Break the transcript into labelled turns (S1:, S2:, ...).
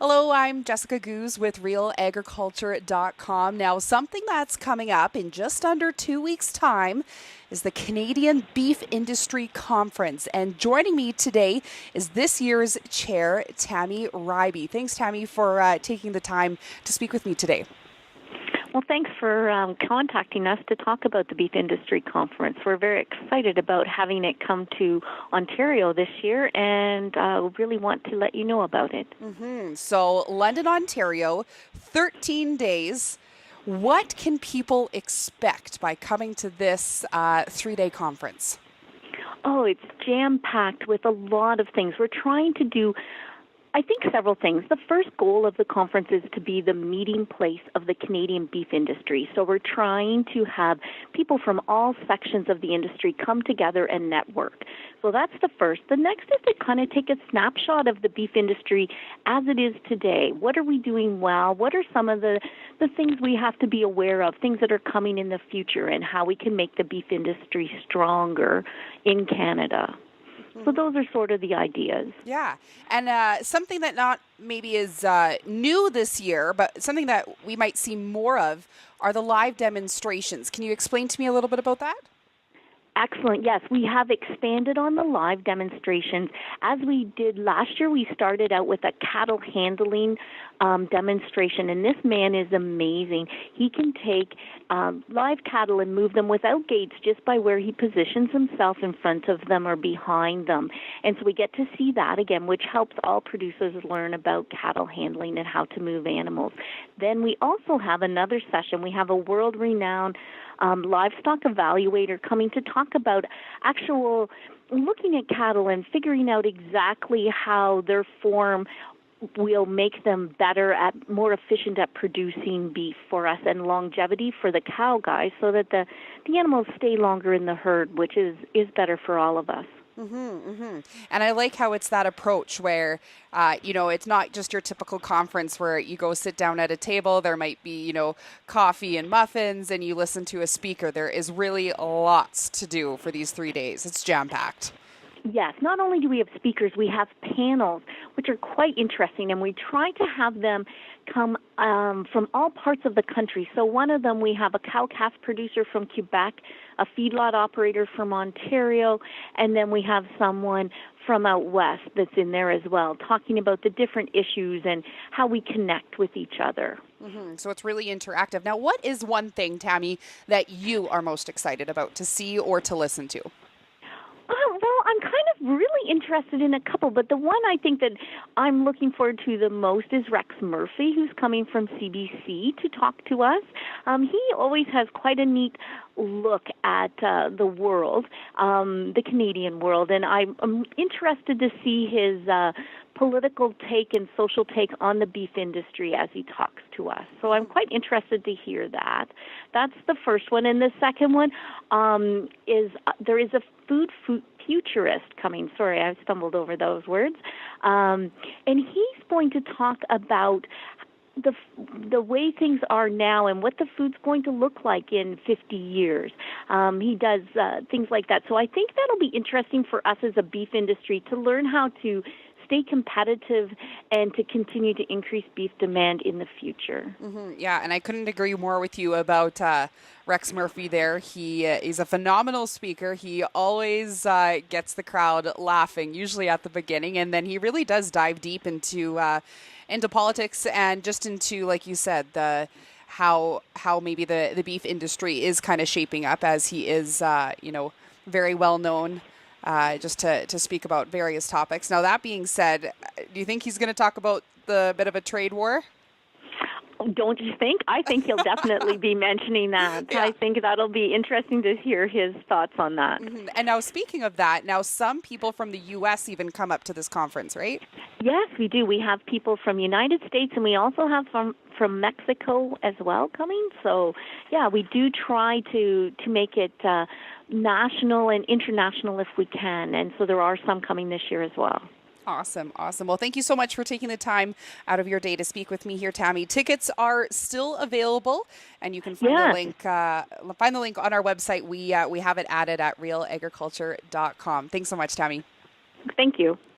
S1: Hello, I'm Jessica Goose with RealAgriculture.com. Now, something that's coming up in just under 2 weeks' time is the Canadian Beef Industry Conference. And joining me today is this year's chair, Tammy Ryby. Thanks, Tammy, for taking the time to speak with me today.
S2: Well, thanks for contacting us to talk about the Beef Industry Conference. We're very excited about having it come to Ontario this year, and really want to let you know about it.
S1: So, London, Ontario, 13 days. What can people expect by coming to this 3-day conference?
S2: Oh, it's jam-packed with a lot of things. We're trying to do, I think, several things. The first goal of the conference is to be the meeting place of the Canadian beef industry. So we're trying to have people from all sections of the industry come together and network. So that's the first. The next is to kind of take a snapshot of the beef industry as it is today. What are we doing well? What are some of the things we have to be aware of, things that are coming in the future, and how we can make the beef industry stronger in Canada? So those are sort of the ideas.
S1: Yeah. And something that not maybe is new this year, but something that we might see more of are the live demonstrations. Can you explain to me a little bit about that?
S2: Excellent. Yes, we have expanded on the live demonstrations. As we did last year, we started out with a cattle handling demonstration, and this man is amazing. He can take live cattle and move them without gates just by where he positions himself in front of them or behind them. And so we get to see that again, which helps all producers learn about cattle handling and how to move animals. Then we also have another session. We have a world-renowned livestock evaluator coming to talk about actual looking at cattle and figuring out exactly how their form will make them better more efficient at producing beef for us, and longevity for the cow guys, so that the animals stay longer in the herd, which is better for all of us.
S1: And I like how it's that approach where, it's not just your typical conference where you go sit down at a table. There might be, coffee and muffins and you listen to a speaker. There is really lots to do for these 3 days. It's jam-packed.
S2: Yes, not only do we have speakers, we have panels, which are quite interesting, and we try to have them come from all parts of the country. So one of them, we have a cow-calf producer from Quebec, a feedlot operator from Ontario, and then we have someone from out west that's in there as well, talking about the different issues and how we connect with each other.
S1: So it's really interactive. Now, what is one thing, Tammy, that you are most excited about to see or to listen to?
S2: Well, I'm kind of really interested in a couple, but the one I think that I'm looking forward to the most is Rex Murphy, who's coming from CBIC to talk to us. He always has quite a neat look at the world, the Canadian world, and I'm interested to see his political take and social take on the beef industry as he talks to us. So I'm quite interested to hear that. That's the first one. And the second one is there is a food futurist coming. Sorry, I stumbled over those words. And he's going to talk about the way things are now and what the food's going to look like in 50 years. He does things like that. So I think that'll be interesting for us as a beef industry to learn how to stay competitive and to continue to increase beef demand in the future.
S1: Yeah, and I couldn't agree more with you about Rex Murphy there. He is a phenomenal speaker. He always gets the crowd laughing, usually at the beginning, and then he really does dive deep into politics and just into, like you said, how maybe the beef industry is kind of shaping up, as he is very well known. Just to speak about various topics. Now, that being said, do you think he's going to talk about the bit of a trade war?
S2: Don't you think? I think he'll definitely be mentioning that. Yeah. I think that'll be interesting to hear his thoughts on that.
S1: And now, speaking of that, now some people from the U.S. even come up to this conference, right?
S2: Yes, we do. We have people from the United States, and we also have from Mexico as well coming. So, yeah, we do try to make it national and international if we can. And so there are some coming this year as well.
S1: Awesome. Well, thank you so much for taking the time out of your day to speak with me here, Tammy. Tickets are still available, and you can find the link. Find the link on our website. We have it added at realagriculture.com. Thanks so much, Tammy.
S2: Thank you.